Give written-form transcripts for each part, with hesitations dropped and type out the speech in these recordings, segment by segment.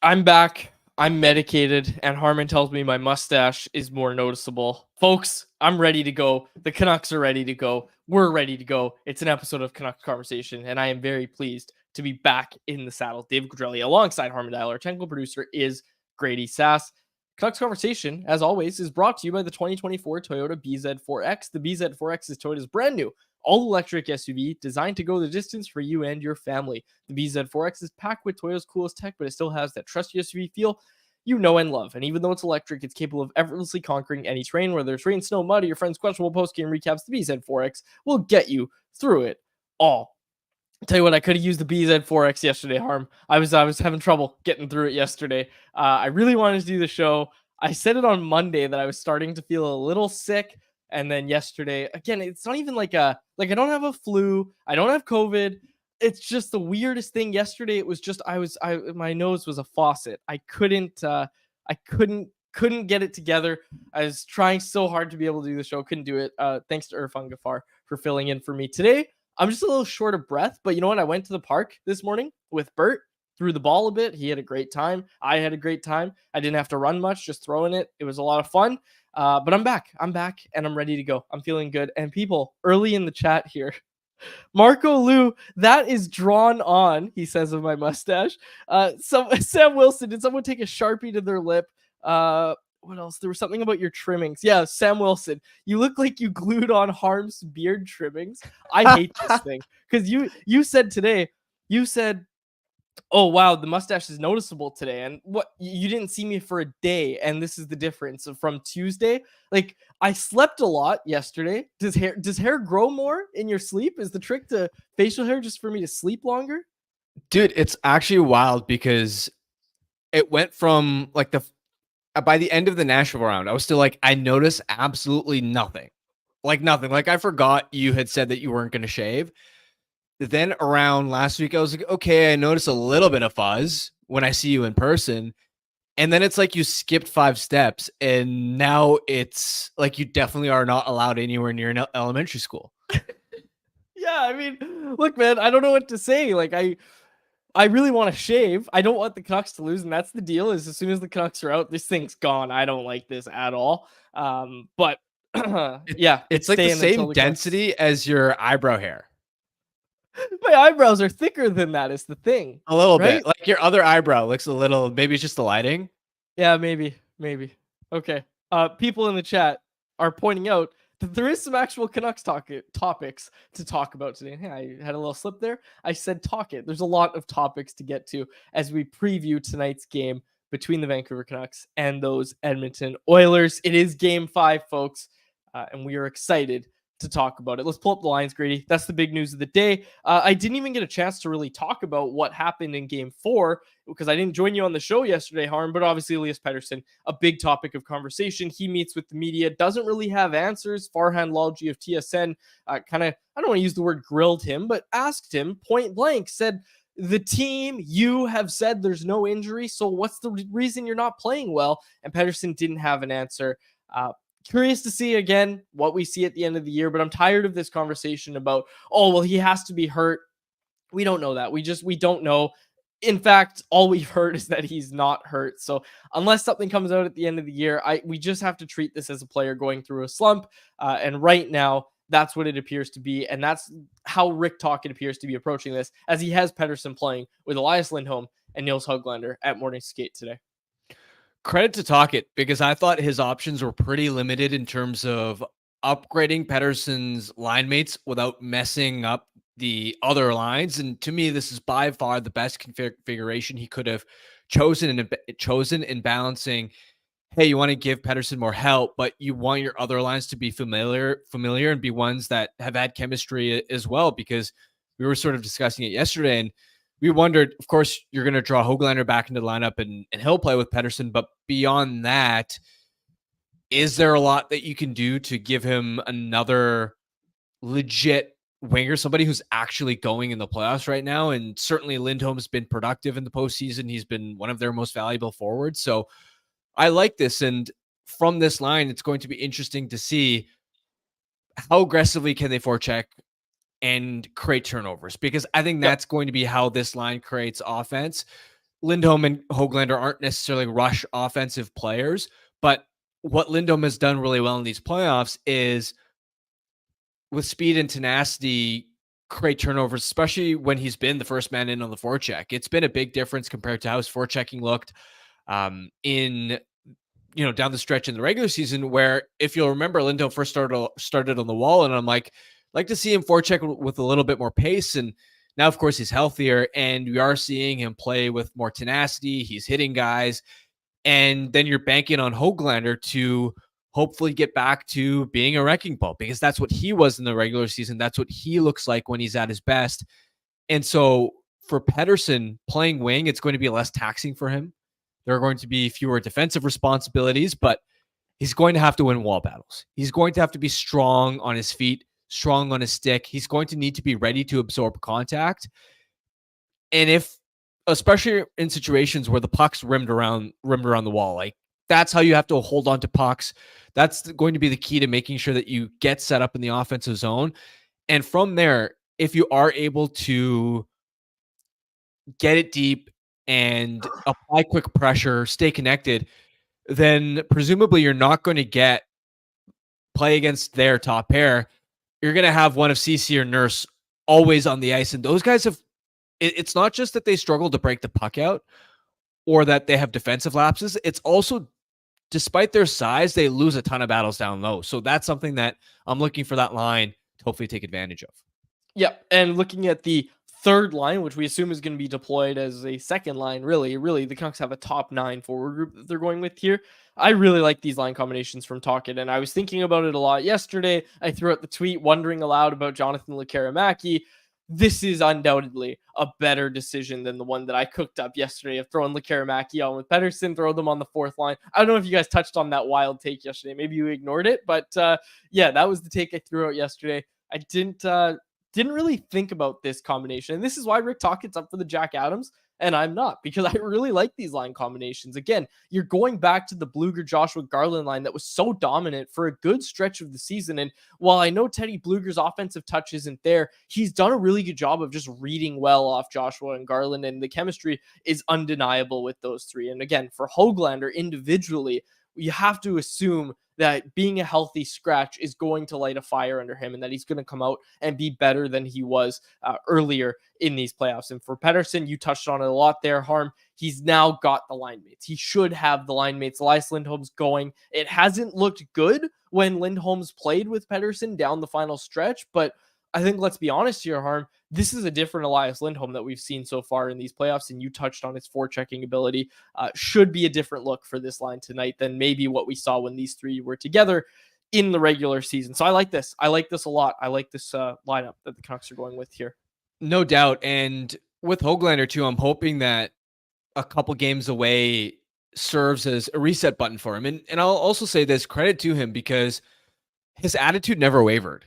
I'm back. I'm medicated, and Harmon tells me my mustache is more noticeable. Folks, I'm ready to go. The Canucks are ready to go. We're ready to go. It's an episode of Canucks Conversation, and I am very pleased to be back in the saddle. David Quadrelli alongside Harmon Dial. Our technical producer is Grady Sass. Canucks Conversation, as always, is brought to you by the 2024 Toyota BZ4X. The BZ4X is Toyota's brand new all-electric SUV designed to go the distance for you and your family. The BZ4X is packed with Toyota's coolest tech, but it still has that trusty SUV feel you know and love. And even though it's electric, it's capable of effortlessly conquering any terrain, whether it's rain, snow, mud, or your friend's questionable post-game recaps. The BZ4X will get you through it all. I'll tell you what, I could have used the BZ4X yesterday, Harm. I was having trouble getting through it yesterday. I really wanted to do the show. I said it on Monday that I was starting to feel a little sick. And then yesterday, again, it's not even like I don't have a flu. I don't have COVID. It's just the weirdest thing. Yesterday, it was just my nose was a faucet. I couldn't get it together. I was trying so hard to be able to do the show. Couldn't do it. Thanks to Irfan Ghaffar for filling in for me today. I'm just a little short of breath, but you know what? I went to the park this morning with Bert, threw the ball a bit. He had a great time. I had a great time. I didn't have to run much, just throwing it. It was a lot of fun. But I'm back, and I'm ready to go. I'm feeling good. And people early in the chat here, Marco Lou, that is drawn on, he says, of my mustache. Sam Wilson, did someone take a Sharpie to their lip? What else? There was something about your trimmings. Yeah, Sam Wilson, you look like you glued on Harm's beard trimmings. I hate this thing because you said today, oh wow, the mustache is noticeable today, and what, you didn't see me for a day, and this is the difference from Tuesday. Like, I slept a lot yesterday. Does hair grow more in your sleep? Is the trick to facial hair just for me to sleep longer? Dude, it's actually wild because it went from like by the end of the Nashville round, I was still like, I noticed absolutely nothing. Like nothing. Like I forgot you had said that you weren't going to shave. Then around last week, I was like, okay, I noticed a little bit of fuzz when I see you in person. And then it's like you skipped 5 steps, and now it's like you definitely are not allowed anywhere near an elementary school. Yeah, I mean, look, man, I don't know what to say. Like, I really want to shave. I don't want the Canucks to lose, and that's the deal. Is as soon as the Canucks are out, this thing's gone. I don't like this at all. But yeah, it's like the same density as your eyebrow hair. My eyebrows are thicker than that is the thing. A little bit. Like your other eyebrow looks a little, maybe it's just the lighting. Yeah, maybe. Okay. People in the chat are pointing out that there is some actual Canucks topics to talk about today. Hey, I had a little slip there. I said talk it. There's a lot of topics to get to as we preview tonight's game between the Vancouver Canucks and those Edmonton Oilers. It is Game 5, folks, and we are excited to talk about it. Let's pull up the lines, Grady. That's the big news of the day. I didn't even get a chance to really talk about what happened in Game 4 because I didn't join you on the show yesterday, Harm, but obviously Elias Pettersson, a big topic of conversation. He meets with the media, doesn't really have answers. Farhan Lalji of TSN I don't want to use the word grilled him, but asked him point blank, said, the team, you have said there's no injury, so what's the reason you're not playing well? And Pettersson didn't have an answer. Curious to see again what we see at the end of the year, but I'm tired of this conversation about, oh, well, he has to be hurt. We don't know that. We don't know. In fact, all we've heard is that he's not hurt. So unless something comes out at the end of the year, we just have to treat this as a player going through a slump. And right now, that's what it appears to be. And that's how Rick Tocchet appears to be approaching this, as he has Pettersson playing with Elias Lindholm and Nils Hoglander at morning skate today. Credit to Tocchet, because I thought his options were pretty limited in terms of upgrading Pettersson's line mates without messing up the other lines. And to me, this is by far the best configuration he could have chosen in balancing. Hey, you want to give Pettersson more help, but you want your other lines to be familiar and be ones that have had chemistry as well, because we were sort of discussing it yesterday. And we wondered, of course, you're going to draw Hoglander back into the lineup and he'll play with Pettersson. But beyond that, is there a lot that you can do to give him another legit winger, somebody who's actually going in the playoffs right now? And certainly Lindholm's been productive in the postseason. He's been one of their most valuable forwards. So I like this. And from this line, it's going to be interesting to see how aggressively can they forecheck and create turnovers, because I think that's going to be how this line creates offense. Lindholm and Hoglander aren't necessarily rush offensive players, but what Lindholm has done really well in these playoffs is with speed and tenacity create turnovers, especially when he's been the first man in on the forecheck. It's been a big difference compared to how his forechecking looked in down the stretch in the regular season, where if you'll remember, Lindholm first started on the wall, and I'm like to see him forecheck with a little bit more pace. And now, of course, he's healthier, and we are seeing him play with more tenacity. He's hitting guys, and then you're banking on Hoglander to hopefully get back to being a wrecking ball, because that's what he was in the regular season. That's what he looks like when he's at his best. And so for Pettersson playing wing, it's going to be less taxing for him. There are going to be fewer defensive responsibilities, but he's going to have to win wall battles. He's going to have to be strong on his feet, strong on his stick. He's going to need to be ready to absorb contact. And especially in situations where the puck's rimmed around the wall, like that's how you have to hold on to pucks. That's going to be the key to making sure that you get set up in the offensive zone. And from there, if you are able to get it deep and apply quick pressure, stay connected, then presumably you're not going to play against their top pair. You're going to have one of Soucy or Nurse always on the ice. And those guys it's not just that they struggle to break the puck out or that they have defensive lapses. It's also, despite their size, they lose a ton of battles down low. So that's something that I'm looking for that line to hopefully take advantage of. Yeah, and looking at the third line, which we assume is going to be deployed as a second line, really, the Canucks have a top 9 forward group that they're going with here. I really like these line combinations from Tocchet, and I was thinking about it a lot yesterday. I threw out the tweet wondering aloud about Jonathan Lekkerimaki. This is undoubtedly a better decision than the one that I cooked up yesterday of throwing Lekkerimaki on with Pettersson, throw them on the fourth line. I don't know if you guys touched on that wild take yesterday. Maybe you ignored it, but yeah, that was the take I threw out yesterday. I didn't really think about this combination. And this is why Rick Tocchet's up for the Jack Adams and I'm not, because I really like these line combinations. Again, you're going back to the Blueger-Joshua Garland line that was so dominant for a good stretch of the season. And while I know Teddy Blueger's offensive touch isn't there, he's done a really good job of just reading well off Joshua and Garland, and the chemistry is undeniable with those three. And again, for Hoglander individually, you have to assume that being a healthy scratch is going to light a fire under him and that he's going to come out and be better than he was earlier in these playoffs. And for Pettersson, you touched on it a lot there, Harm. He's now got the line mates. He should have the line mates. Elias Lindholm's going. It hasn't looked good when Lindholm's played with Pettersson down the final stretch, but I think, let's be honest here, Harm, this is a different Elias Lindholm that we've seen so far in these playoffs, and you touched on his forechecking ability. Should be a different look for this line tonight than maybe what we saw when these three were together in the regular season. So I like this. I like this a lot. I like this lineup that the Canucks are going with here. No doubt. And with Hoglander, too, I'm hoping that a couple games away serves as a reset button for him. And I'll also say this, credit to him, because his attitude never wavered.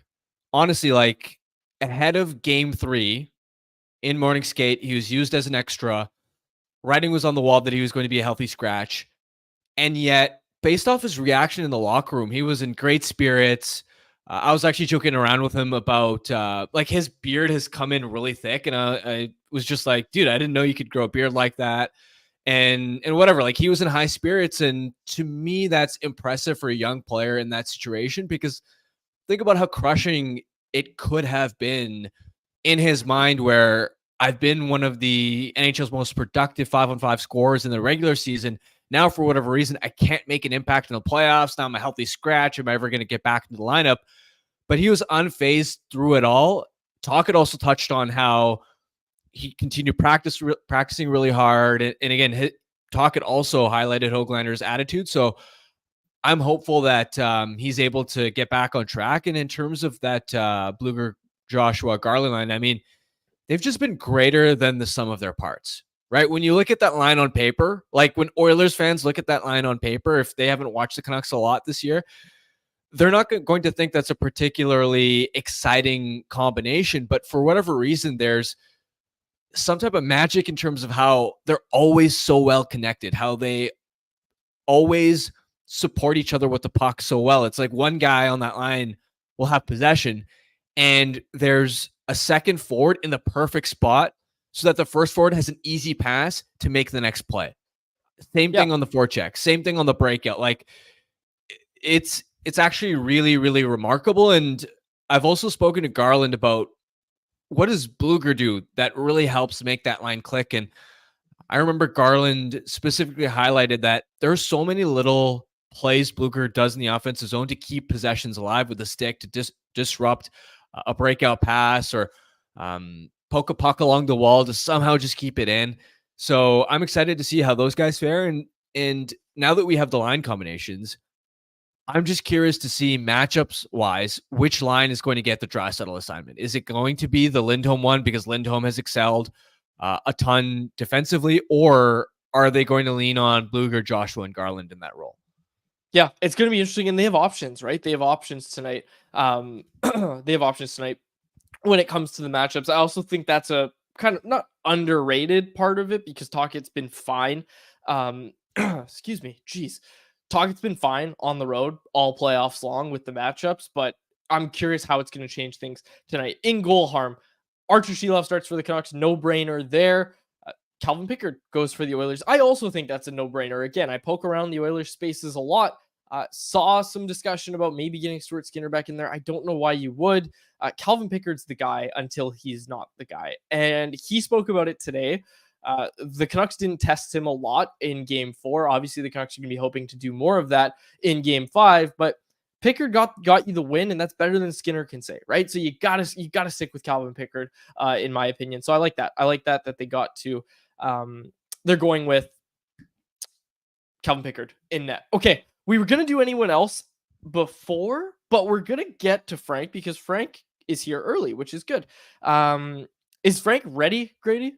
Honestly, like ahead of game 3 in morning skate, he was used as an extra. Writing was on the wall that he was going to be a healthy scratch. And yet, based off his reaction in the locker room, he was in great spirits. I was actually joking around with him about like his beard has come in really thick. And I was just like, dude, I didn't know you could grow a beard like that. And whatever, like he was in high spirits. And to me, that's impressive for a young player in that situation, because think about how crushing it could have been in his mind, where I've been one of the NHL's most productive 5-on-5 scorers in the regular season. Now, for whatever reason, I can't make an impact in the playoffs. Now I'm a healthy scratch. Am I ever going to get back into the lineup? But he was unfazed through it all. Tocchet also touched on how he continued practicing really hard. And again, Tocchet also highlighted Hoglander's attitude. So I'm hopeful that he's able to get back on track. And in terms of that Blueger-Joshua Garland line, I mean, they've just been greater than the sum of their parts, right? When you look at that line on paper, like when Oilers fans look at that line on paper, if they haven't watched the Canucks a lot this year, they're not going to think that's a particularly exciting combination. But for whatever reason, there's some type of magic in terms of how they're always so well connected, how they always support each other with the puck so well. It's like one guy on that line will have possession and there's a second forward in the perfect spot so that the first forward has an easy pass to make the next play. Same thing on the forecheck, same thing on the breakout. Like it's actually really, really remarkable. And I've also spoken to Garland about what does Bluger do that really helps make that line click. And I remember Garland specifically highlighted that there are so many little plays Bluger does in the offensive zone to keep possessions alive with the stick, to disrupt a breakout pass or poke a puck along the wall to somehow just keep it in. So I'm excited to see how those guys fare. And now that we have the line combinations, I'm just curious to see matchups wise, which line is going to get the Draisaitl assignment. Is it going to be the Lindholm one because Lindholm has excelled a ton defensively, or are they going to lean on Bluger, Joshua, and Garland in that role? Yeah, it's going to be interesting, and they have options, right? They have options tonight. They have options tonight when it comes to the matchups. I also think that's a kind of not underrated part of it because Tocchet's been fine. Excuse me, jeez. Tocchet's been fine on the road all playoffs long with the matchups, but I'm curious how it's going to change things tonight. In goal harm, Archer Sheilov starts for the Canucks, no-brainer there. Calvin Pickard goes for the Oilers. I also think that's a no-brainer. Again, I poke around the Oilers spaces a lot. Saw some discussion about maybe getting Stuart Skinner back in there. I don't know why you would. Calvin Pickard's the guy until he's not the guy. And he spoke about it today. The Canucks didn't test him a lot in game 4. Obviously, the Canucks are going to be hoping to do more of that in game 5. But Pickard got you the win, and that's better than Skinner can say, right? So you gotta stick with Calvin Pickard, in my opinion. So I like that. I like that they got to. They're going with Calvin Pickard in net. Okay, we were gonna do anyone else before, but we're gonna get to Frank because Frank is here early, which is good. Is Frank ready, Grady?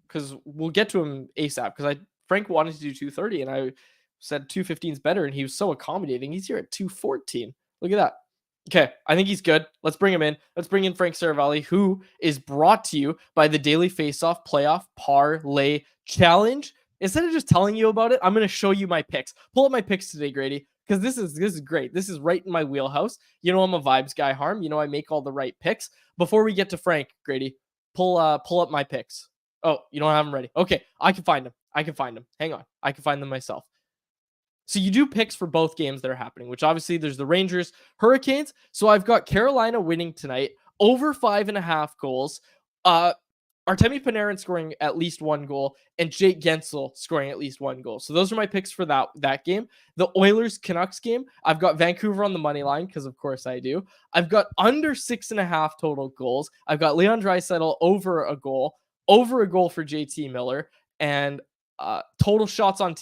Because we'll get to him ASAP. Because Frank wanted to do 2:30, and I said 2:15 is better, and he was so accommodating. He's here at 2:14. Look at that. Okay, I think he's good. Let's bring him in. Let's bring in Frank Seravalli, who is brought to you by the Daily Faceoff Playoff Parlay Challenge. Instead of just telling you about it, I'm going to show you my picks. Pull up my picks today, Grady, because this is great. This is right in my wheelhouse. You know I'm a vibes guy, Harm. You know I make all the right picks. Before we get to Frank, Grady, pull up my picks. Oh, you don't have them ready. Okay, I can find them. Hang on. I can find them myself. So you do picks for both games that are happening, which obviously there's the Rangers, Hurricanes. So I've got Carolina winning tonight, over 5.5 goals. Artemi Panarin scoring at least 1 goal, and Jake Gensel scoring at least 1 goal. So those are my picks for that game. The Oilers Canucks game, I've got Vancouver on the money line because of course I do. I've got under 6.5 total goals. I've got Leon Draisaitl over a goal for JT Miller, and total shots on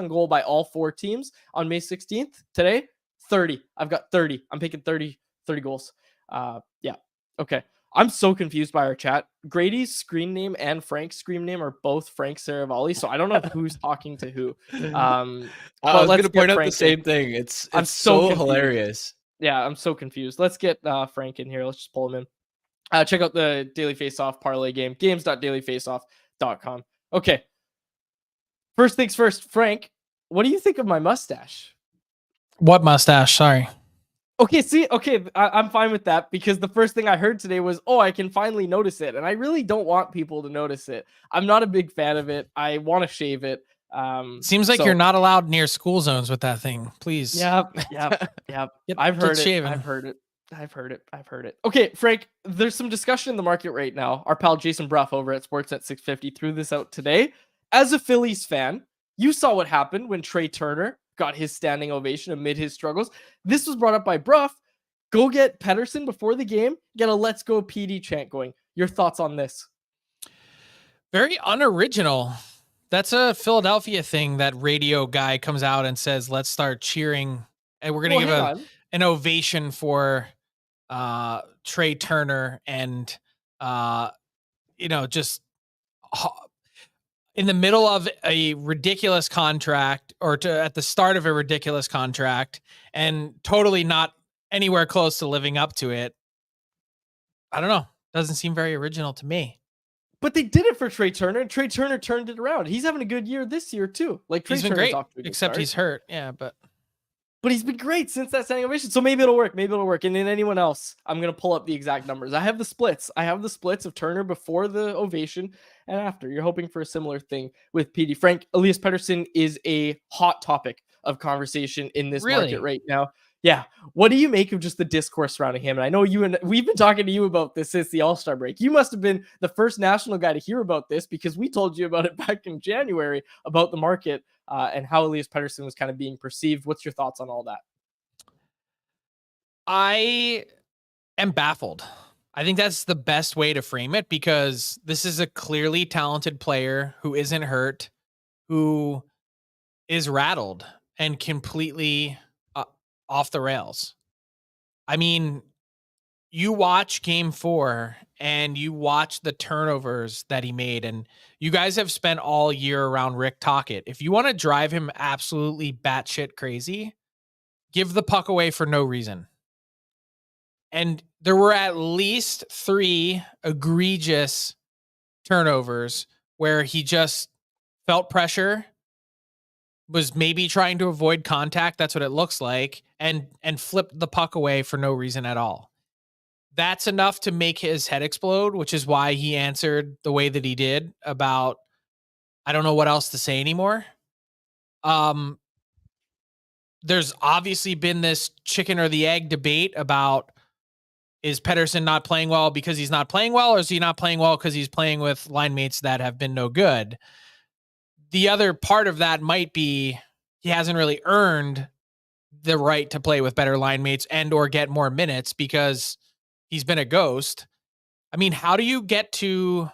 goal by all 4 teams on May 16th today, 30. I've got 30. I'm picking 30 goals. Yeah. Okay. I'm so confused by our chat. Grady's screen name and Frank's screen name are both Frank Seravalli, so I don't know who's talking to who. I was going to point out the same thing. It's so hilarious. Yeah, I'm so confused. Let's get Frank in here. Let's just pull him in. Check out the Daily Faceoff parlay game, games.dailyfaceoff.com. Okay. First things first, Frank, what do you think of my mustache? What mustache? Sorry. Okay, I'm fine with that because the first thing I heard today was, oh, I can finally notice it. And I really don't want people to notice it. I'm not a big fan of it. I want to shave it. Seems like you're not allowed near school zones with that thing. Please. Yep. I've heard it. Okay, Frank, there's some discussion in the market right now. Our pal Jason Bruff over at Sportsnet 650 threw this out today. As a Phillies fan, you saw what happened when Trey Turner got his standing ovation amid his struggles. This was brought up by Bruff. Go get Pettersson before the game. Get a let's go PD chant going. Your thoughts on this? Very unoriginal. That's a Philadelphia thing. That radio guy comes out and says, let's start cheering. And we're going to give an ovation for Trey Turner and, just in the middle of a ridiculous contract at the start of a ridiculous contract and totally not anywhere close to living up to it. I don't know. Doesn't seem very original to me. But they did it for Trey Turner, and Trey Turner turned it around. He's having a good year this year too. Like Trey He's been Turner's great, off to a good except start. He's hurt. Yeah, but But he's been great since that standing ovation. So maybe it'll work. And then anyone else, I'm going to pull up the exact numbers. I have the splits of Turner before the ovation and after. You're hoping for a similar thing with PD. Frank, Elias Pettersson is a hot topic of conversation in this market right now. Yeah. What do you make of just the discourse surrounding him? And I know we've been talking to you about this since the All-Star break. You must have been the first national guy to hear about this because we told you about it back in January about the market and how Elias Pettersson was kind of being perceived. What's your thoughts on all that? I am baffled. I think that's the best way to frame it because this is a clearly talented player who isn't hurt, who is rattled and completely off the rails. I mean, you watch game 4 and you watch the turnovers that he made, and you guys have spent all year around Rick Tocchet. If you want to drive him absolutely batshit crazy, give the puck away for no reason. And there were at least 3 egregious turnovers where he just felt pressure, was maybe trying to avoid contact. That's what it looks like. And flipped the puck away for no reason at all. That's enough to make his head explode, which is why he answered the way that he did about, I don't know what else to say anymore. There's obviously been this chicken or the egg debate about, is Pettersson not playing well because he's not playing well, or is he not playing well because he's playing with line mates that have been no good? The other part of that might be he hasn't really earned the right to play with better line mates and or get more minutes because he's been a ghost. I mean, how do you get to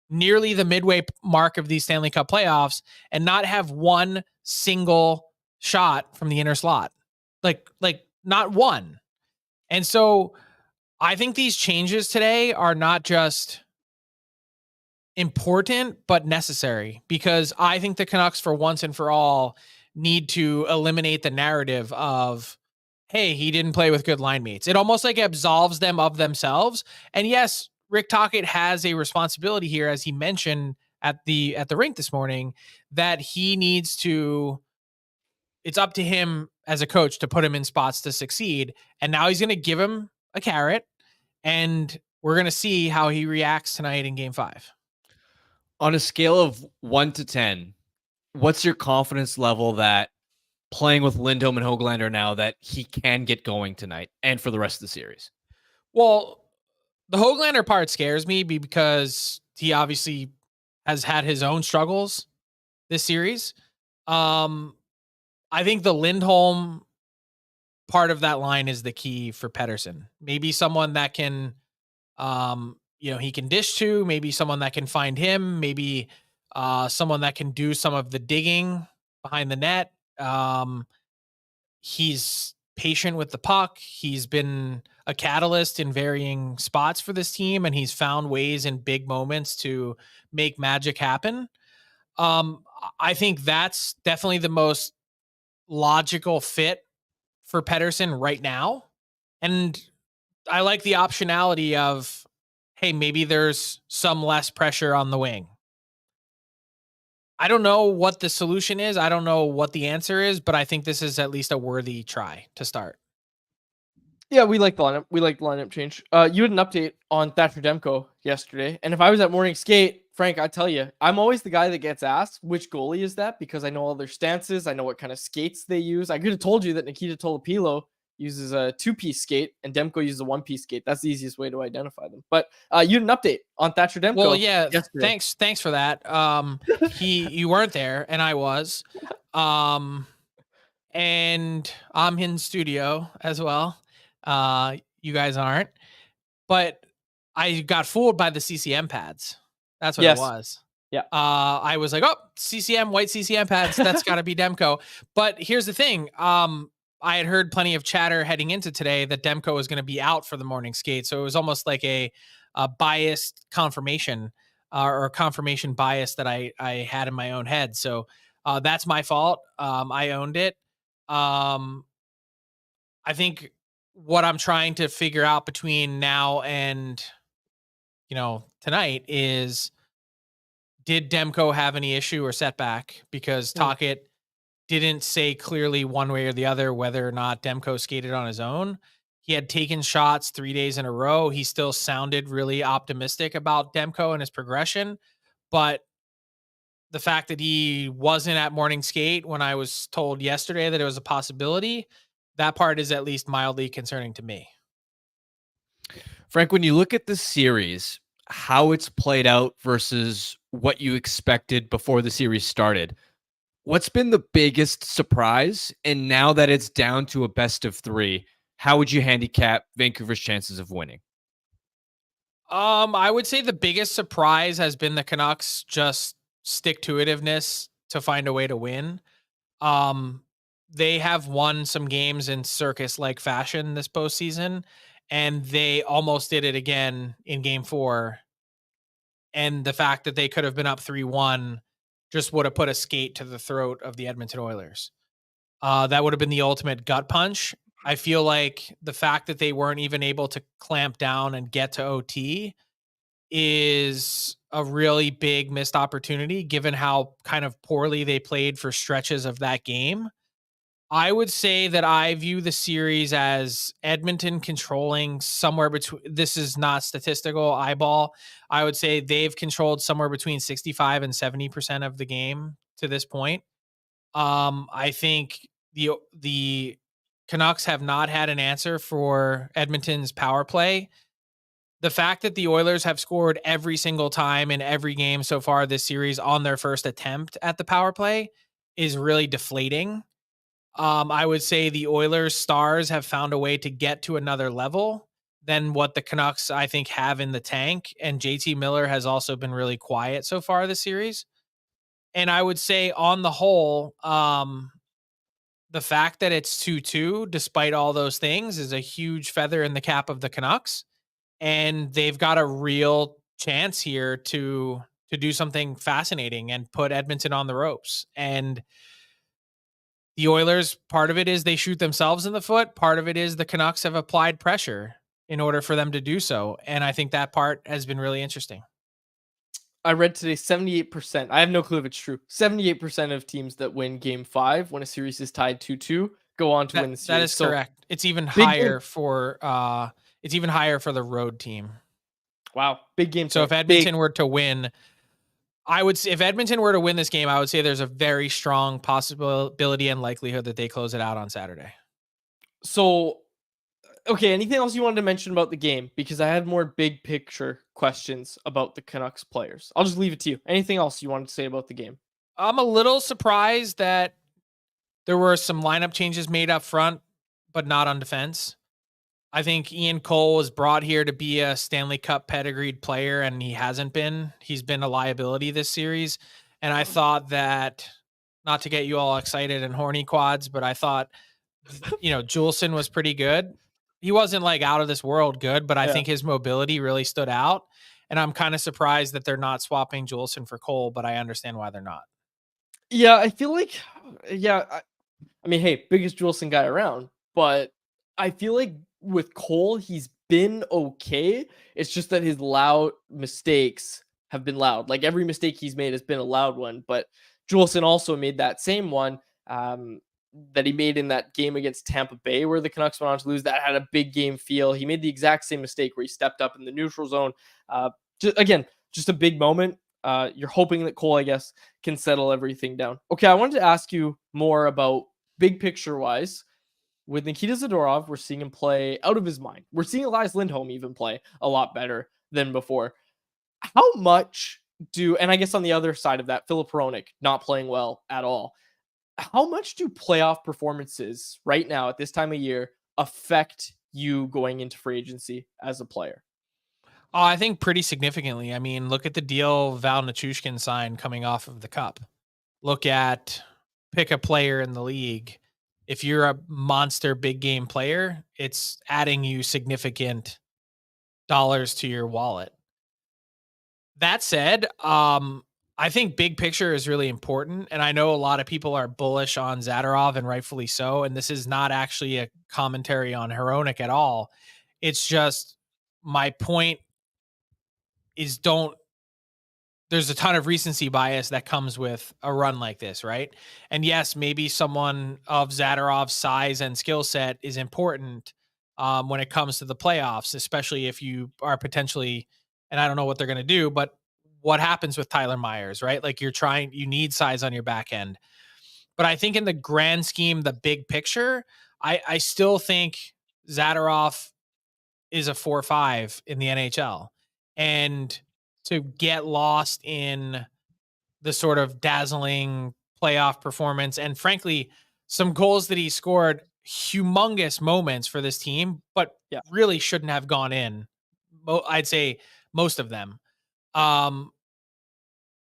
nearly the midway mark of these Stanley Cup playoffs and not have one single shot from the inner slot? Like not one. And so I think these changes today are not just important, but necessary, because I think the Canucks, for once and for all, need to eliminate the narrative of, hey, he didn't play with good line mates. It almost like absolves them of themselves. And yes, Rick Tocchet has a responsibility here, as he mentioned at the rink this morning, that he needs to, it's up to him as a coach to put him in spots to succeed. And now he's going to give him a carrot, and we're going to see how he reacts tonight in game 5. On a scale of 1 to 10, what's your confidence level that playing with Lindholm and Hoglander now that he can get going tonight and for the rest of the series? Well, the Hoglander part scares me because he obviously has had his own struggles this series. I think the Lindholm part of that line is the key for Pettersson. Maybe someone that can, he can dish to, maybe someone that can find him, maybe someone that can do some of the digging behind the net. He's patient with the puck. He's been a catalyst in varying spots for this team, and he's found ways in big moments to make magic happen. I think that's definitely the most logical fit for Pettersson right now. And I like the optionality of, hey, maybe there's some less pressure on the wing. I don't know what the solution is. I don't know what the answer is, but I think this is at least a worthy try to start. Yeah, we like the lineup. We like the lineup change. You had an update on Thatcher Demco yesterday, and if I was at morning skate, Frank, I tell you, I'm always the guy that gets asked which goalie is that, because I know all their stances, I know what kind of skates they use. I could have told you that Nikita Tolopilo uses a 2-piece skate and Demco uses a 1-piece skate. That's the easiest way to identify them. But you had an update on Thatcher Demco. Well, yeah, yesterday. Thanks for that. You weren't there, and I was, and I'm in studio as well. You guys aren't, but I got fooled by the CCM pads. That's what it was. Yeah. I was like, oh, CCM, white CCM pads. That's got to be Demco. But here's the thing. I had heard plenty of chatter heading into today that Demco was going to be out for the morning skate. So it was almost like a biased confirmation or confirmation bias that I had in my own head. So that's my fault. I owned it. I think what I'm trying to figure out between now and, tonight is, did Demco have any issue or setback? Because Tocchet didn't say clearly one way or the other whether or not Demco skated on his own. He had taken shots 3 days in a row. He still sounded really optimistic about Demco and his progression, but the fact that he wasn't at morning skate when I was told yesterday that it was a possibility, that part is at least mildly concerning to me. Frank, when you look at the series, how it's played out versus what you expected before the series started, what's been the biggest surprise? And now that it's down to a best of 3, how would you handicap Vancouver's chances of winning? I would say the biggest surprise has been the Canucks just stick-to-itiveness to find a way to win. They have won some games in circus-like fashion this postseason, and they almost did it again in Game 4. And the fact that they could have been up 3-1 just would have put a skate to the throat of the Edmonton Oilers. That would have been the ultimate gut punch. I feel like the fact that they weren't even able to clamp down and get to OT is a really big missed opportunity, given how kind of poorly they played for stretches of that game. I would say that I view the series as Edmonton controlling somewhere between, this is not statistical eyeball, I would say they've controlled somewhere between 65 and 70% of the game to this point. I think the Canucks have not had an answer for Edmonton's power play. The fact that the Oilers have scored every single time in every game so far this series on their first attempt at the power play is really deflating. I would say the Oilers stars have found a way to get to another level than what the Canucks, I think, have in the tank. And JT Miller has also been really quiet so far this series. And I would say on the whole, the fact that it's 2-2, despite all those things, is a huge feather in the cap of the Canucks. And they've got a real chance here to do something fascinating and put Edmonton on the ropes. And the Oilers, part of it is they shoot themselves in the foot. Part of it is the Canucks have applied pressure in order for them to do so. And I think that part has been really interesting. I read today 78%. I have no clue if it's true. 78% of teams that win Game 5 when a series is tied 2-2 go on to win the series. That is correct. It's even higher for the road team. Wow, big game. So if Edmonton were to win, if Edmonton were to win this game, I would say there's a very strong possibility and likelihood that they close it out on Saturday. So, okay, anything else you wanted to mention about the game? Because I had more big picture questions about the Canucks players. I'll just leave it to you. Anything else you wanted to say about the game? I'm a little surprised that there were some lineup changes made up front, but not on defense. I think Ian Cole was brought here to be a Stanley Cup pedigreed player, and he hasn't been. He's been a liability this series. And I thought that, not to get you all excited and horny quads, but I thought, Juleson was pretty good. He wasn't like out of this world good, but I think his mobility really stood out. And I'm kind of surprised that they're not swapping Juleson for Cole, but I understand why they're not. Yeah, I feel like, I mean, hey, biggest Juleson guy around, but I feel like with Cole, he's been okay. It's just that his loud mistakes have been loud. Like every mistake he's made has been a loud one, but Juleson also made that same one that he made in that game against Tampa Bay where the Canucks went on to lose. That had a big game feel. He made the exact same mistake where he stepped up in the neutral zone. Just a big moment. You're hoping that Cole, I guess, can settle everything down. Okay, I wanted to ask you more about big picture wise. With Nikita Zadorov, we're seeing him play out of his mind. We're seeing Elias Lindholm even play a lot better than before. How much and I guess on the other side of that, Filip Hronek not playing well at all. How much do playoff performances right now at this time of year affect you going into free agency as a player? Oh, I think pretty significantly. I mean, look at the deal Val Nichushkin signed coming off of the Cup. Pick a player in the league. If you're a monster big game player, it's adding you significant dollars to your wallet. That said, I think big picture is really important. And I know a lot of people are bullish on Zadorov, and rightfully so. And this is not actually a commentary on Hronek at all. It's just my point is there's a ton of recency bias that comes with a run like this, right? And yes, maybe someone of Zadorov's size and skill set is important when it comes to the playoffs, especially if you are potentially, and I don't know what they're going to do, but what happens with Tyler Myers, right? Like you need size on your back end. But I think in the grand scheme, the big picture, I still think Zadorov is a 4-5 in the NHL. And to get lost in the sort of dazzling playoff performance and frankly, some goals that he scored, humongous moments for this team, but really shouldn't have gone in. I'd say most of them.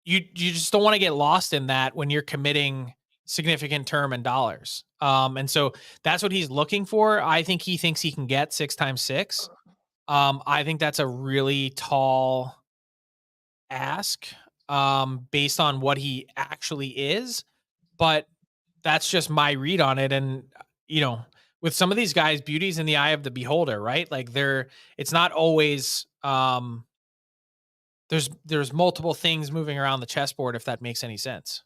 You just don't want to get lost in that when you're committing significant term and dollars. And so that's what he's looking for. I think he thinks he can get 6x6. I think that's a really tall ask based on what he actually is, but that's just my read on it. And, with some of these guys, beauty's in the eye of the beholder, right? Like it's not always, there's multiple things moving around the chessboard, if that makes any sense.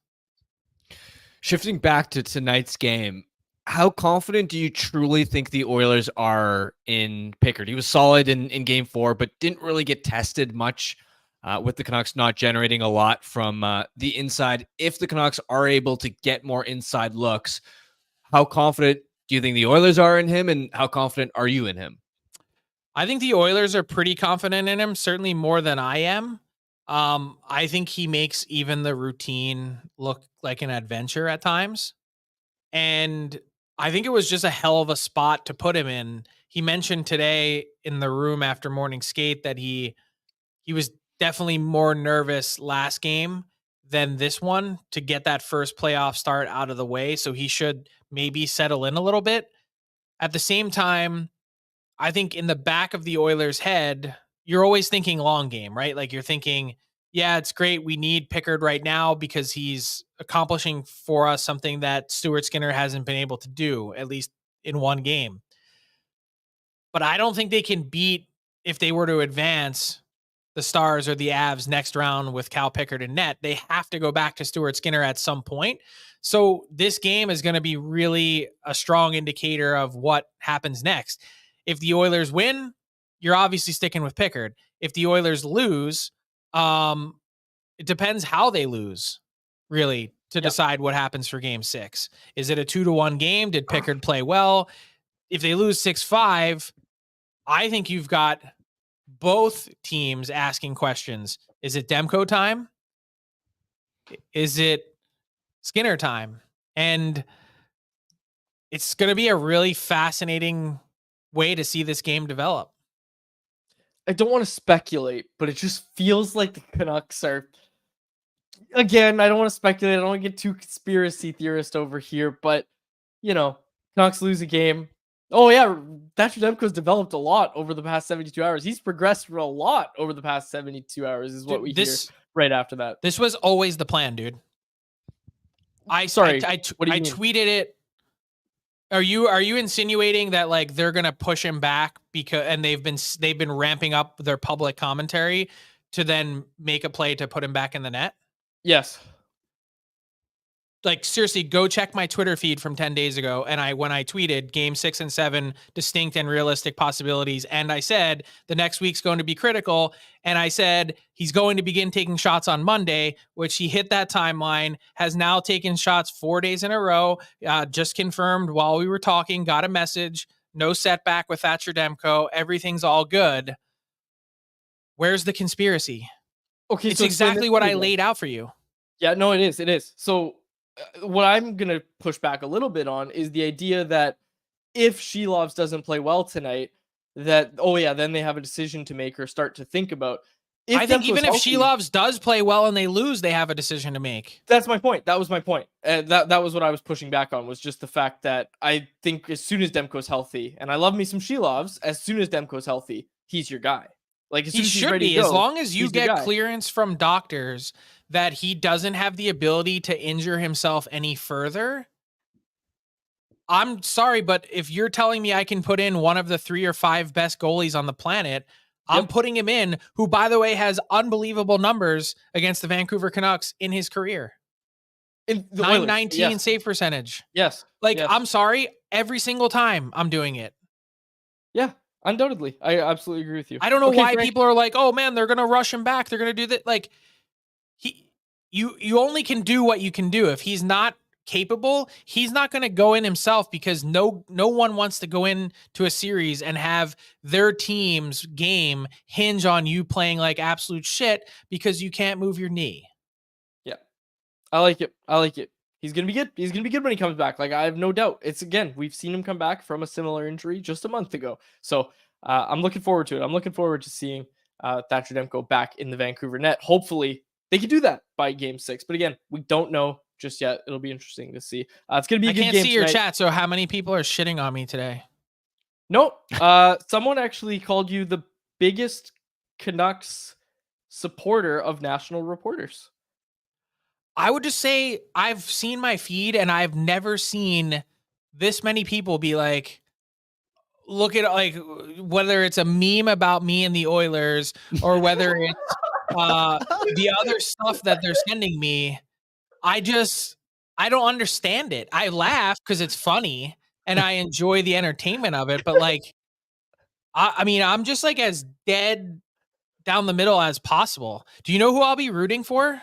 Shifting back to tonight's game, how confident do you truly think the Oilers are in Pickard? He was solid in game 4, but didn't really get tested much with the Canucks not generating a lot from the inside. If the Canucks are able to get more inside looks, how confident do you think the Oilers are in him, and how confident are you in him? I think the Oilers are pretty confident in him, certainly more than I am. I think he makes even the routine look like an adventure at times. And I think it was just a hell of a spot to put him in. He mentioned today in the room after morning skate that he was definitely more nervous last game than this one to get that first playoff start out of the way. So he should maybe settle in a little bit. At the same time, I think in the back of the Oilers' head, you're always thinking long game, right? Like you're thinking, yeah, it's great. We need Pickard right now because he's accomplishing for us something that Stuart Skinner hasn't been able to do, at least in one game. But I don't think they can beat, if they were to advance, the Stars or the Avs next round with Cal Pickard in net. They have to go back to Stuart Skinner at some point. So this game is going to be really a strong indicator of what happens next. If the Oilers win, you're obviously sticking with Pickard. If the Oilers lose, it depends how they lose, really, to decide what happens for game 6. Is it a 2-1 game? Did Pickard play well? If they lose 6-5, I think you've got both teams asking questions. Is it Demco time? Is it Skinner time? And it's going to be a really fascinating way to see this game develop. I don't want to speculate, but it just feels like the Canucks are, again, I don't want to speculate. I don't want to get too conspiracy theorist over here, but, Canucks lose a game. Oh, yeah, Thatcher Demko's developed a lot over the past 72 hours. He's progressed a lot over the past 72 hours is what we hear right after that. This was always the plan, dude. I tweeted it. Are you insinuating that like they're gonna push him back and they've been ramping up their public commentary to then make a play to put him back in the net? Yes. Like seriously, go check my Twitter feed from 10 days ago. And when I tweeted game 6 and 7, distinct and realistic possibilities. And I said, the next week's going to be critical. And I said, he's going to begin taking shots on Monday, which he hit that timeline, has now taken shots 4 days in a row. Just confirmed while we were talking, got a message, no setback with Thatcher Demko. Everything's all good. Where's the conspiracy? Okay. It's exactly what I laid out for you. Yeah, no, it is. So, what I'm going to push back a little bit on is the idea that if Shelovs doesn't play well tonight, that, then they have a decision to make or start to think about. I think even if Shelovs does play well and they lose, they have a decision to make. That's my point. That was my point. And that was what I was pushing back on, was just the fact that I think as soon as Demko's healthy, and I love me some Shelovs, as soon as Demko's healthy, he's your guy. Like as soon as he's ready to go, as long as you get clearance from doctors that he doesn't have the ability to injure himself any further. I'm sorry, but if you're telling me I can put in one of the 3 or 5 best goalies on the planet, I'm putting him in, who, by the way, has unbelievable numbers against the Vancouver Canucks in his career. In the 919 save percentage. Yes. I'm sorry, every single time I'm doing it. Yeah, undoubtedly. I absolutely agree with you. I don't know why Frank, people are like, oh man, they're gonna rush him back. They're gonna do that. Like, you only can do what you can do. If he's not capable, he's not gonna go in himself, because no one wants to go into a series and have their team's game hinge on you playing like absolute shit because you can't move your knee. Yeah, I like it. He's going to be good. He's going to be good when he comes back. Like, I have no doubt. It's, again, we've seen him come back from a similar injury just a month ago. So I'm looking forward to it. I'm looking forward to seeing Thatcher Demko back in the Vancouver net. Hopefully they can do that by game 6. But again, we don't know just yet. It'll be interesting to see. It's going to be a good game. I can't see your chat. So how many people are shitting on me today? No, someone actually called you the biggest Canucks supporter of national reporters. I would just say I've seen my feed and I've never seen this many people be like, look at, like, whether it's a meme about me and the Oilers or whether it's the other stuff that they're sending me. I don't understand it. I laugh because it's funny and I enjoy the entertainment of it. But like, I mean, I'm just like as dead down the middle as possible. Do you know who I'll be rooting for?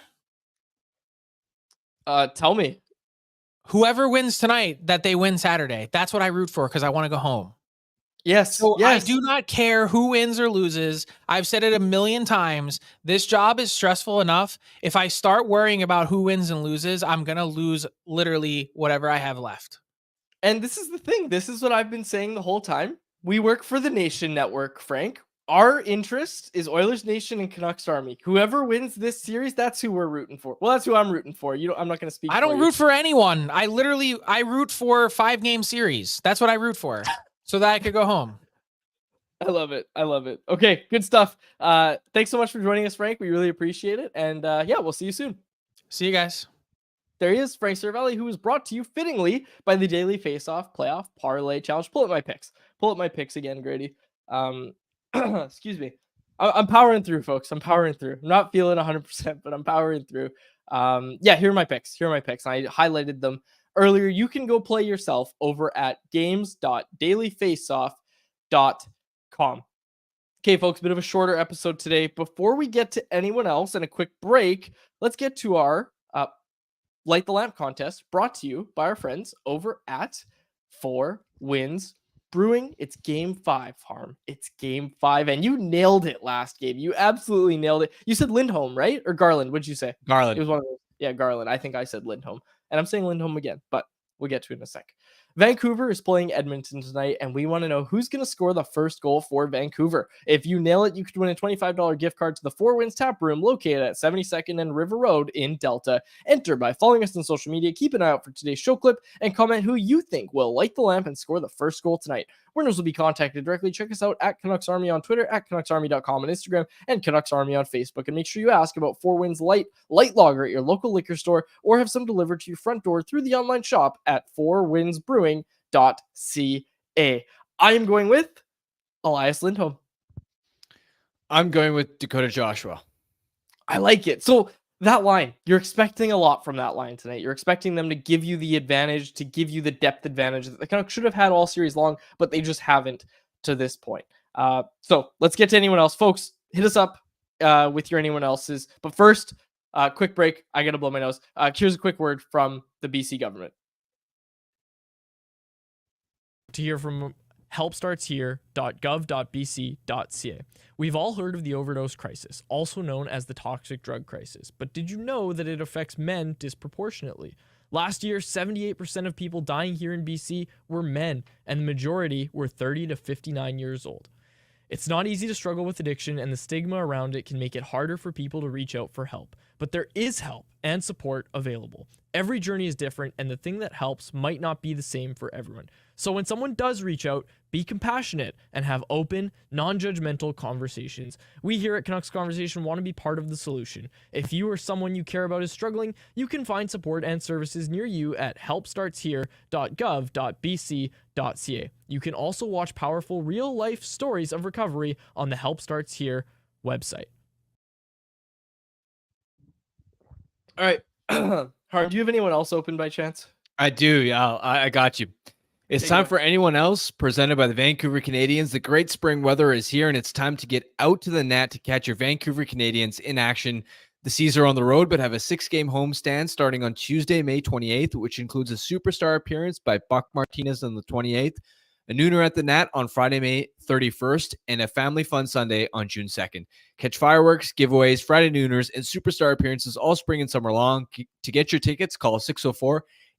Tell me. Whoever wins tonight, that they win Saturday. That's what I root for because I want to go home. Yes. So yes. I do not care who wins or loses. I've said it a million times. This job is stressful enough. If I start worrying about who wins and loses, I'm going to lose literally whatever I have left. And this is the thing. This is what I've been saying the whole time. We work for the Nation Network, Frank. Our interest is Oilers Nation and Canucks Army. Whoever wins this series, that's who we're rooting for. Well, that's who I'm rooting for. I'm not going to speak. I don't root for anyone. I root for 5-game series. That's what I root for, so that I could go home. I love it. Okay, good stuff. Thanks so much for joining us, Frank. We really appreciate it. And yeah, we'll see you soon. See you guys. There he is, Frank Seravalli, who is brought to you fittingly by the Daily Faceoff Playoff Parlay Challenge. Pull up my picks again, Grady. Excuse me. I'm powering through, folks. I'm not feeling 100%, but I'm powering through. Yeah, here are my picks. I highlighted them earlier. You can go play yourself over at games.dailyfaceoff.com. Okay, folks, bit of a shorter episode today. Before we get to anyone else and a quick break, let's get to our Light the Lamp contest, brought to you by our friends over at 4 Wins Brewing. It's game 5, Harm. It's game 5, and you nailed it last game. You absolutely nailed it. You said Lindholm, right? Or Garland? What'd you say? Garland. It was one of those. Yeah, Garland. I think I said Lindholm, and I'm saying Lindholm again, but we'll get to it in a sec. Vancouver is playing Edmonton tonight, and we want to know who's going to score the first goal for Vancouver. If you nail it, you could win a $25 gift card to the 4 Wins Tap Room located at 72nd and River Road in Delta. Enter by following us on social media. Keep an eye out for today's show clip and comment who you think will light the lamp and score the first goal tonight. Winners will be contacted directly. Check us out at Canucks Army on Twitter, at CanucksArmy.com on Instagram, and Canucks Army on Facebook. And make sure you ask about 4 Wins Light Lager at your local liquor store or have some delivered to your front door through the online shop at 4winsbrewing.ca. I am going with Elias Lindholm. I'm going with Dakota Joshua. I like it. So that line, you're expecting a lot from that line tonight. You're expecting them to give you the advantage, to give you the depth advantage that the Canucks should have had all series long, but they just haven't to this point. So let's get to anyone else. Folks, hit us up with your anyone else's. But first, quick break. I got to blow my nose. Here's a quick word from the BC government. To hear from helpstartshere.gov.bc.ca. We've all heard of the overdose crisis, also known as the toxic drug crisis, but did you know that it affects men disproportionately? Last year, 78% of people dying here in BC were men, and the majority were 30 to 59 years old. It's not easy to struggle with addiction, and the stigma around it can make it harder for people to reach out for help. but there is help and support available. Every journey is different, and the thing that helps might not be the same for everyone. So when someone does reach out, be compassionate and have open, non-judgmental conversations. We here at Canucks Conversation want to be part of the solution. If you or someone you care about is struggling, you can find support and services near you at helpstartshere.gov.bc.ca. You can also watch powerful real-life stories of recovery on the Help Starts Here website. All right. Harm, do you have anyone else open by chance? I do. Yeah, I got you. It's time for anyone else, presented by the Vancouver Canadians. The great spring weather is here, and it's time to get out to the net to catch your Vancouver Canadians in action. The Seas are on the road, but have a 6-game homestand starting on Tuesday, May 28th, which includes a superstar appearance by Buck Martinez on the 28th, a nooner at the net on Friday, May 31st, and a family fun Sunday on June 2nd. Catch fireworks, giveaways, Friday nooners, and superstar appearances all spring and summer long. To get your tickets, call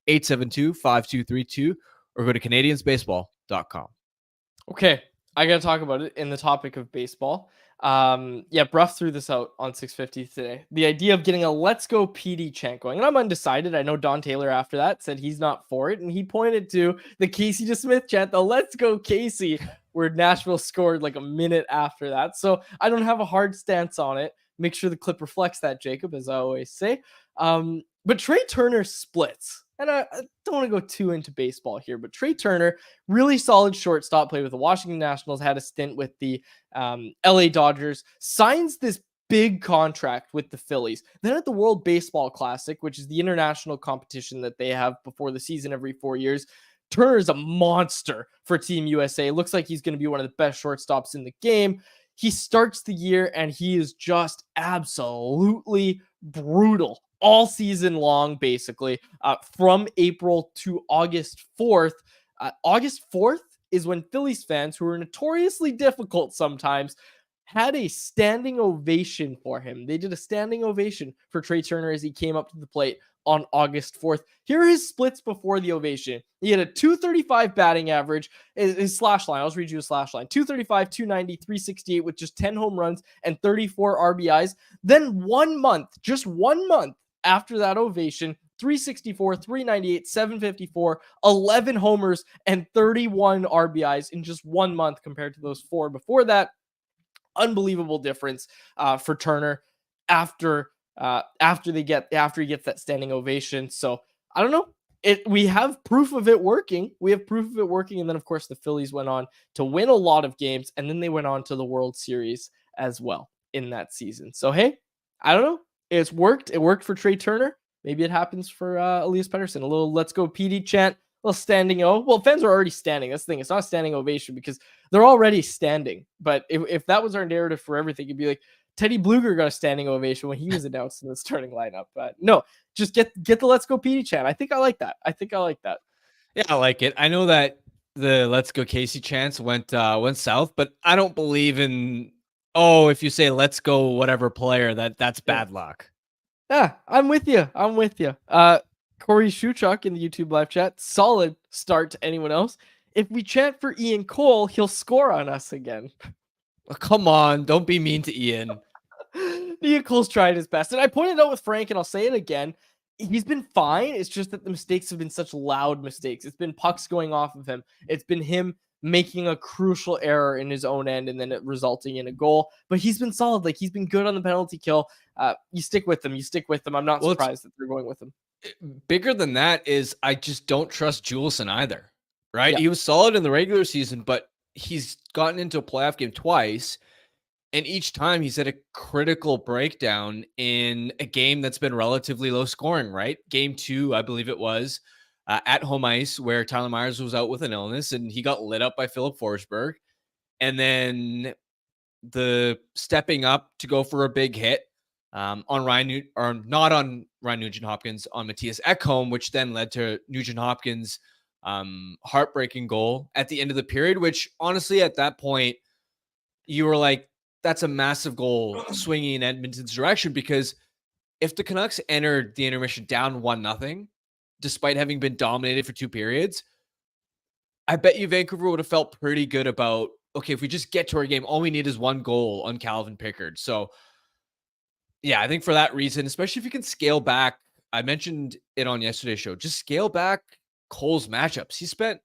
604-872-5232 or go to canadiansbaseball.com. Okay, I got to talk about it in the topic of baseball. Bruff threw this out on 650 today. The idea of getting a Let's Go PD chant going. And I'm undecided. I know Don Taylor after that said he's not for it. And he pointed to the Casey DeSmith chant, the Let's Go Casey, where Nashville scored like a minute after that. So I don't have a hard stance on it. Make sure the clip reflects that, Jacob, as I always say. But Trey Turner splits. And I don't want to go too into baseball here, but Trey Turner, really solid shortstop, played with the Washington Nationals, had a stint with the LA Dodgers, signs this big contract with the Phillies. Then at the World Baseball Classic, which is the international competition that they have before the season every 4 years, Turner is a monster for Team USA. Looks like he's going to be one of the best shortstops in the game. He starts the year and he is just absolutely brutal all season long, basically, from April to August 4th. August 4th is when Phillies fans, who are notoriously difficult sometimes, had a standing ovation for him. They did a standing ovation for Trey Turner as he came up to the plate on August 4th. Here are his splits before the ovation. He had a .235 batting average. His slash line, I'll just read you a slash line. .235, .290, .368 with just 10 home runs and 34 RBIs. Then 1 month, just 1 month after that ovation, .364, .398, .754, 11 homers, and 31 RBIs in just 1 month compared to those 4 before that. Unbelievable difference for Turner after he gets that standing ovation. So I don't know. We have proof of it working. And then of course the Phillies went on to win a lot of games, and then they went on to the World Series as well in that season. So hey, I don't know. It's worked. It worked for Trey Turner. Maybe it happens for Elias Pettersson. A little Let's Go PD chant, a little standing O. Well, fans are already standing. That's the thing. It's not a standing ovation because they're already standing. But if that was our narrative for everything, it'd be like Teddy Bluger got a standing ovation when he was announced in the starting lineup. But no, just get the Let's Go PD chant. I think I like that. Yeah, I like it. I know that the Let's Go Casey chants went south, but I don't believe in, if you say let's go whatever player, that's bad luck. Yeah, I'm with you. Corey Shuchuk in the YouTube live chat, solid start to anyone else. If we chant for Ian Cole, he'll score on us again. Oh, come on, don't be mean to Ian. Ian Cole's tried his best. And I pointed out with Frank, and I'll say it again, he's been fine. It's just that the mistakes have been such loud mistakes. It's been pucks going off of him. It's been him making a crucial error in his own end and then it resulting in a goal. But he's been solid. Like, he's been good on the penalty kill. You stick with him. I'm not surprised that they're going with him. Bigger than that is I just don't trust Juleson either, right? Yeah. He was solid in the regular season, but he's gotten into a playoff game twice. And each time he's had a critical breakdown in a game that's been relatively low scoring, right? Game 2, I believe it was, at home ice, where Tyler Myers was out with an illness and he got lit up by Philip Forsberg. And then the stepping up to go for a big hit on not on Ryan Nugent-Hopkins, on Matthias Ekholm, which then led to Nugent-Hopkins' heartbreaking goal at the end of the period, which honestly at that point you were like, that's a massive goal swinging in Edmonton's direction, because if the Canucks entered the intermission down 1-0, despite having been dominated for 2 periods, I bet you Vancouver would have felt pretty good about, okay, if we just get to our game, all we need is 1 goal on Calvin Pickard. So Yeah, I think for that reason, especially if you can scale back, I mentioned it on yesterday's show, just scale back Cole's matchups. He spent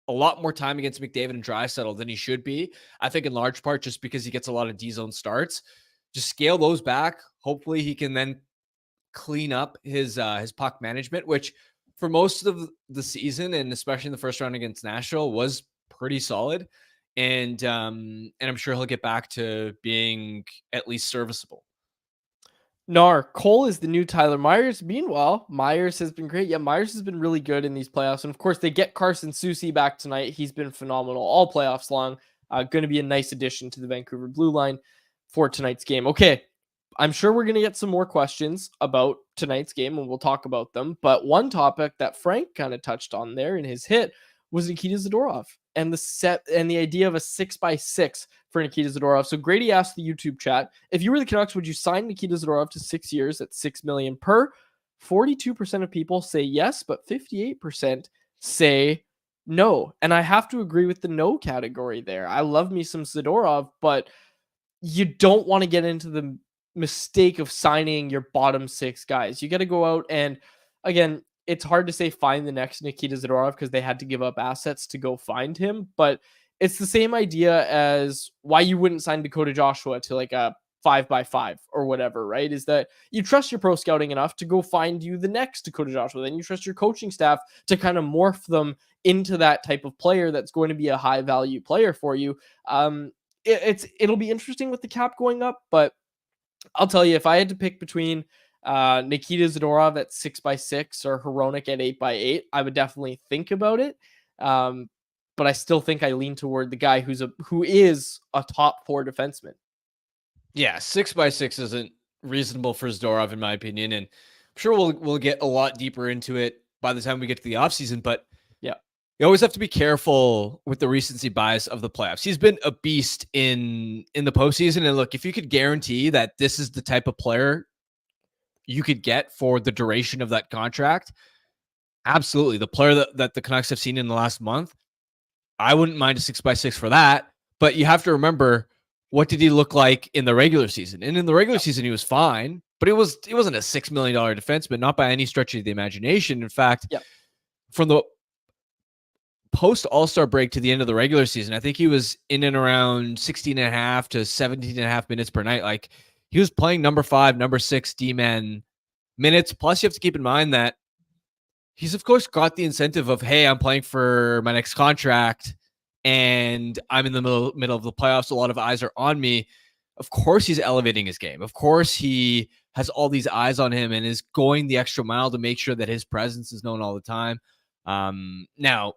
a lot more time against McDavid and Draisaitl than he should be. I think in large part just because he gets a lot of D-zone starts. Just scale those back. Hopefully he can then clean up his puck management, which for most of the season and especially in the first round against Nashville was pretty solid. And I'm sure he'll get back to being at least serviceable. Cole is the new Tyler Myers. Meanwhile, Myers has been great. Yeah, Myers has been really good in these playoffs. And of course, they get Carson Soucy back tonight. He's been phenomenal all playoffs long. Going to be a nice addition to the Vancouver Blue Line for tonight's game. Okay, I'm sure we're going to get some more questions about tonight's game, and we'll talk about them. But one topic that Frank kind of touched on there in his hit was Nikita Zadorov and the idea of a 6x6 for Nikita Zadorov. So Grady asked the YouTube chat, if you were the Canucks, would you sign Nikita Zadorov to 6 years at $6 million per? 42% of people say yes, but 58% say no. And I have to agree with the no category there. I love me some Zadorov, but you don't want to get into the mistake of signing your bottom 6 guys. You got to go out and, again, it's hard to say find the next Nikita Zadorov because they had to give up assets to go find him, but it's the same idea as why you wouldn't sign Dakota Joshua to like a 5x5 or whatever, right? Is that you trust your pro scouting enough to go find you the next Dakota Joshua. Then you trust your coaching staff to kind of morph them into that type of player that's going to be a high value player for you. It'll be interesting with the cap going up, but I'll tell you, if I had to pick between Nikita Zadorov at 6x6 or Hronek at 8x8, I would definitely think about it. But I still think I lean toward the guy who is a top 4 defenseman. Yeah, 6x6 isn't reasonable for Zadorov in my opinion, and I'm sure we'll get a lot deeper into it by the time we get to the offseason. But yeah, you always have to be careful with the recency bias of the playoffs. He's been a beast in the postseason, and look, if you could guarantee that this is the type of player you could get for the duration of that contract, absolutely. The player that the Canucks have seen in the last month, I wouldn't mind a 6x6 for that. But you have to remember, what did he look like in the regular season? And in the regular season, he was fine, but he wasn't a $6 million defenseman, not by any stretch of the imagination. In fact, from the post All-Star break to the end of the regular season, I think he was in and around 16.5 to 17.5 minutes per night. Like, he was playing number 5, number 6 D-man minutes. Plus, you have to keep in mind that he's, of course, got the incentive of, hey, I'm playing for my next contract and I'm in the middle of the playoffs. A lot of eyes are on me. Of course, he's elevating his game. Of course, he has all these eyes on him and is going the extra mile to make sure that his presence is known all the time. Now,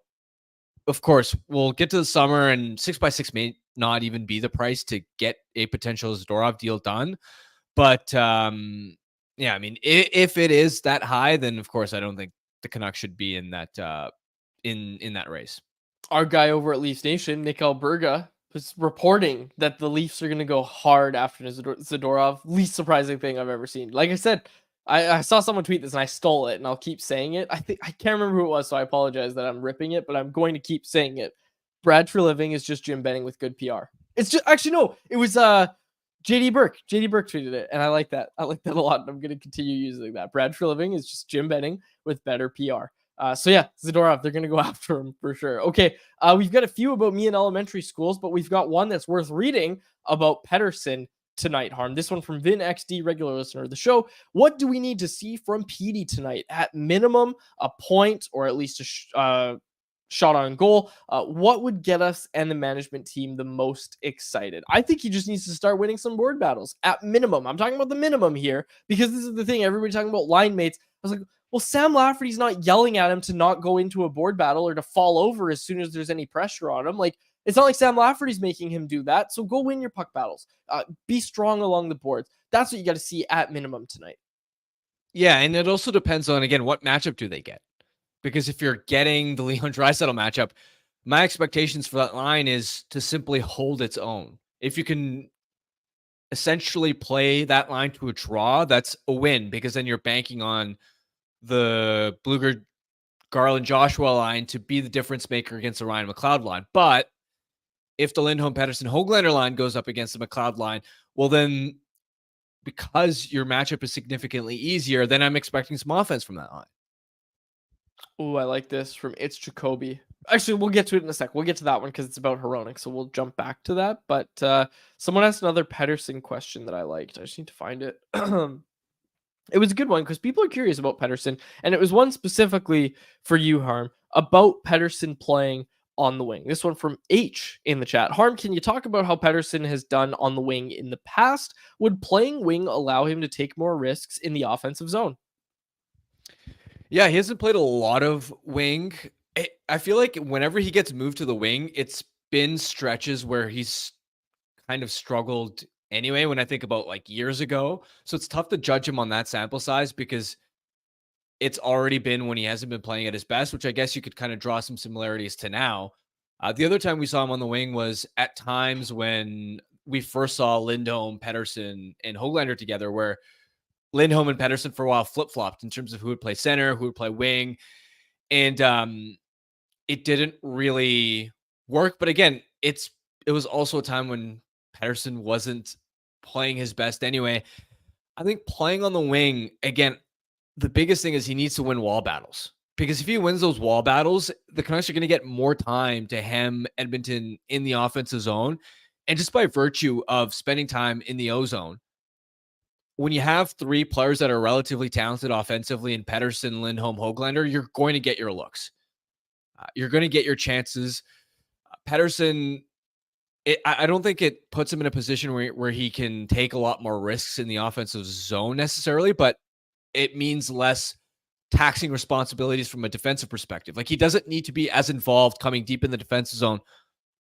of course, we'll get to the summer and 6x6 may not even be the price to get a potential Zadorov deal done. But yeah, I mean, if it is that high, then of course I don't think the Canucks should be in that in that race. Our guy over at Leafs Nation, Nick Alberga, was reporting that the Leafs are going to go hard after Zadorov. Least surprising thing I've ever seen. Like I said, I saw someone tweet this and I stole it, and I'll keep saying it. I can't remember who it was, so I apologize that I'm ripping it, but I'm going to keep saying it. Brad Treliving is just Jim Benning with good PR. It's just actually no, it was JD Burke. JD Burke tweeted it, and I like that. I like that a lot, and I'm going to continue using that. Brad Treliving is just Jim Benning with better PR. So yeah, Zadorov, they're going to go after him for sure. Okay, we've got a few about me in elementary schools, but we've got one that's worth reading about Pettersson tonight, Harm. This one from Vin XD, regular listener of the show. What do we need to see from Petey tonight? At minimum, a point or at least a shot on goal. What would get us and the management team the most excited? I think he just needs to start winning some board battles at minimum. I'm talking about the minimum here because this is the thing. Everybody talking about line mates. I was like, well, Sam Lafferty's not yelling at him to not go into a board battle or to fall over as soon as there's any pressure on him. Like, it's not like Sam Lafferty's making him do that. So go win your puck battles. Be strong along the boards. That's what you got to see at minimum tonight. Yeah, and it also depends on, again, what matchup do they get? Because if you're getting the Leon Draisaitl matchup, my expectations for that line is to simply hold its own. If you can essentially play that line to a draw, that's a win, because then you're banking on the Blueger, Garland, Joshua line to be the difference maker against the Ryan McLeod line. But if the Lindholm, Pettersson, Hoglander line goes up against the McLeod line, well, then because your matchup is significantly easier, then I'm expecting some offense from that line. Oh, I like this from It's Jacoby. Actually, we'll get to it in a sec. We'll get to that one because it's about Hronek, so we'll jump back to that. But someone asked another Pettersson question that I liked. I just need to find it. It was a good one because people are curious about Pettersson, and it was one specifically for you, Harm, about Pettersson playing on the wing. This one from H in the chat. Harm, can you talk about how Pettersson has done on the wing in the past? Would playing wing allow him to take more risks in the offensive zone? Yeah, he hasn't played a lot of wing. I feel like whenever he gets moved to the wing, it's been stretches where he's kind of struggled anyway, when I think about like years ago. So it's tough to judge him on that sample size because it's already been when he hasn't been playing at his best, which I guess you could kind of draw some similarities to now. The other time we saw him on the wing was at times when we first saw Lindholm, Pettersson, and Hoglander together, where Lindholm and Pettersson for a while flip-flopped in terms of who would play center, who would play wing. And it didn't really work. But again, it was also a time when Pettersson wasn't playing his best anyway. I think playing on the wing, again, the biggest thing is he needs to win wall battles. Because if he wins those wall battles, the Canucks are going to get more time to hem Edmonton in the offensive zone. And just by virtue of spending time in the O zone, when you have three players that are relatively talented offensively in Pettersson, Lindholm, Hoglander, you're going to get your looks. You're going to get your chances. Pettersson, I don't think it puts him in a position where he can take a lot more risks in the offensive zone necessarily, but it means less taxing responsibilities from a defensive perspective. Like, he doesn't need to be as involved coming deep in the defensive zone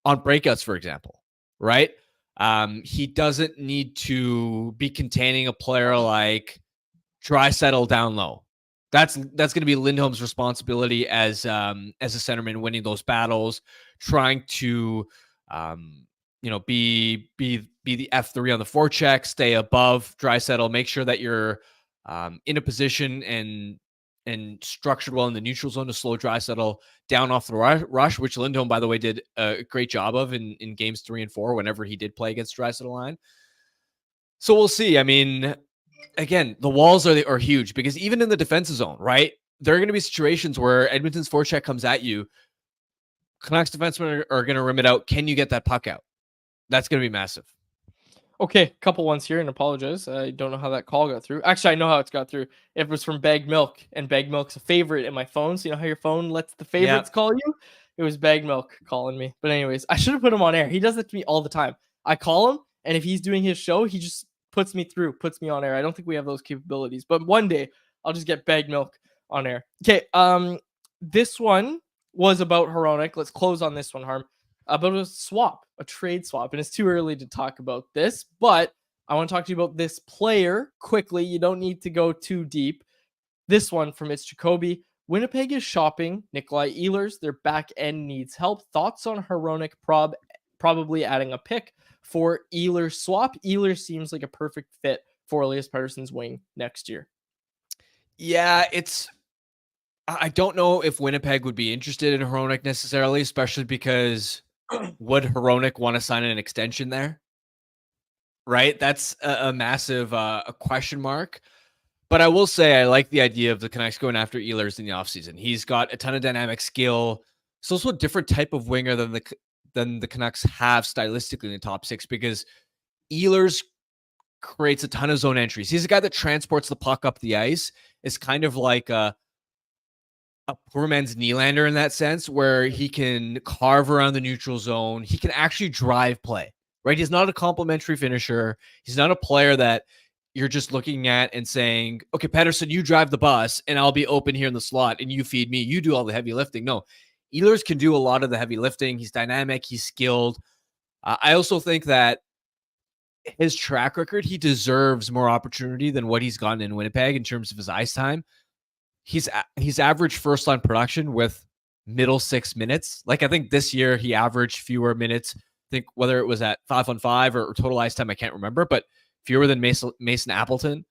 on breakouts, for example, right? He doesn't need to be containing a player like Draisaitl down low. That's going to be Lindholm's responsibility as a centerman, winning those battles, trying to be the F3 on the forecheck, stay above Draisaitl, make sure that you're in a position and structured well in the neutral zone to slow Draisaitl down off the rush, which Lindholm, by the way, did a great job of in games 3 and 4 whenever he did play against Draisaitl line. So we'll see. I mean, again, the walls are huge because even in the defensive zone, right, there are going to be situations where Edmonton's forecheck comes at you. Canucks defensemen are going to rim it out. Can you get that puck out? That's going to be massive. Okay, couple ones here, and apologize. I don't know how that call got through. Actually, I know how it's got through. It was from Bag Milk, and Bag Milk's a favorite in my phone. So you know how your phone lets the favorites call you? It was Bag Milk calling me. But anyways, I should have put him on air. He does it to me all the time. I call him, and if he's doing his show, he just puts me through, puts me on air. I don't think we have those capabilities, but one day I'll just get Bag Milk on air. Okay, this one was about Hronek. Let's close on this one, Harm. About a trade swap. And it's too early to talk about this, but I want to talk to you about this player quickly. You don't need to go too deep. This one from It's Jacoby. Winnipeg is shopping Nikolai Ehlers. Their back end needs help. Thoughts on Hronek probably adding a pick for Ehlers swap? Ehlers seems like a perfect fit for Elias Pettersson's wing next year. Yeah, I don't know if Winnipeg would be interested in Hronek necessarily, especially because would Hronek want to sign an extension there? Right? That's a massive a question mark. But I will say I like the idea of the Canucks going after Ehlers in the offseason. He's got a ton of dynamic skill. It's also a different type of winger than the Canucks have stylistically in the top 6 because Ehlers creates a ton of zone entries. He's a guy that transports the puck up the ice. It's kind of like a poor man's Nylander in that sense, where he can carve around the neutral zone. He can actually drive play, right? He's not a complimentary finisher. He's not a player that you're just looking at and saying, okay, Pettersson, you drive the bus and I'll be open here in the slot and you feed me. You do all the heavy lifting. No, Ehlers can do a lot of the heavy lifting. He's dynamic. He's skilled. I also think that his track record, he deserves more opportunity than what he's gotten in Winnipeg in terms of his ice time. He's averaged first line production with middle 6 minutes. Like, I think this year he averaged fewer minutes. I think whether it was at 5-on-5 or total ice time, I can't remember, but fewer than Mason Appleton.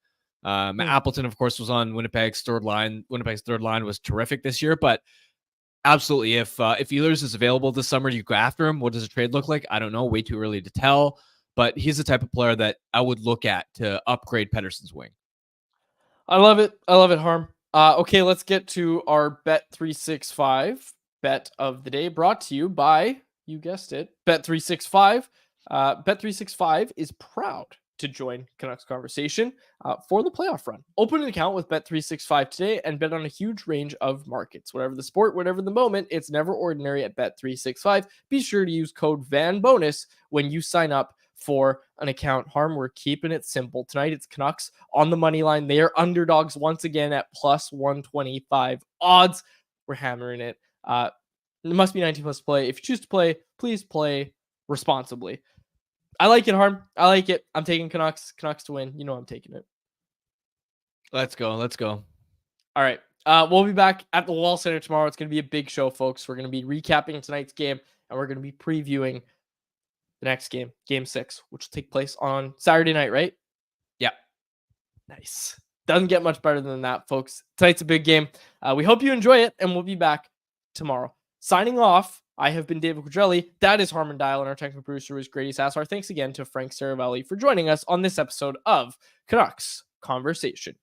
Appleton, of course, was on Winnipeg's third line. Winnipeg's third line was terrific this year, but absolutely, if Ehlers is available this summer, you go after him. What does a trade look like? I don't know. Way too early to tell. but he's the type of player that I would look at to upgrade Pettersson's wing. I love it. I love it, Harm. Okay, let's get to our Bet365 bet of the day, brought to you by, you guessed it, Bet365. Bet365 is proud to join Canucks Conversation for the playoff run. Open an account with Bet365 today and bet on a huge range of markets. Whatever the sport, whatever the moment, it's never ordinary at Bet365. Be sure to use code VANBONUS when you sign up for an account. Harm, we're keeping it simple. Tonight it's Canucks on the money line. They are underdogs once again at plus 125 odds. We're hammering it. It must be 19 plus play. If you choose to play, please play responsibly. I like it, Harm. I like it. I'm taking Canucks to win. You know I'm taking it. Let's go. All right. We'll be back at the Wall Center tomorrow. It's going to be a big show, folks. We're going to be recapping tonight's game, and we're going to be previewing the next game, Game 6, which will take place on Saturday night, right? Yeah. Nice. Doesn't get much better than that, folks. Tonight's a big game. We hope you enjoy it, and we'll be back tomorrow. Signing off, I have been David Quadrelli. That is Harmon Dial, and our technical producer is Grady Sassar. Thanks again to Frank Seravalli for joining us on this episode of Canucks Conversation.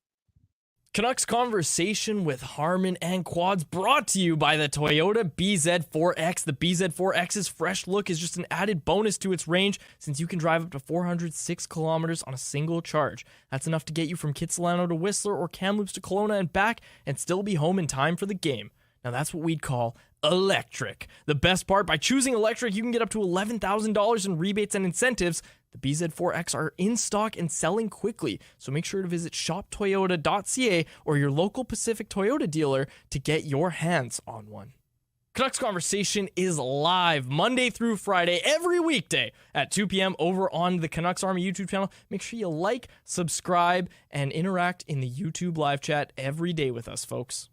Canucks Conversation with Harmon and Quads, brought to you by the Toyota BZ4X. The BZ4X's fresh look is just an added bonus to its range, since you can drive up to 406 kilometers on a single charge. That's enough to get you from Kitsilano to Whistler or Kamloops to Kelowna and back, and still be home in time for the game. Now that's what we'd call electric. The best part, by choosing electric, you can get up to $11,000 in rebates and incentives. The BZ4X are in stock and selling quickly, so make sure to visit shoptoyota.ca or your local Pacific Toyota dealer to get your hands on one. Canucks Conversation is live Monday through Friday, every weekday at 2 p.m. over on the Canucks Army YouTube channel. Make sure you like, subscribe, and interact in the YouTube live chat every day with us, folks.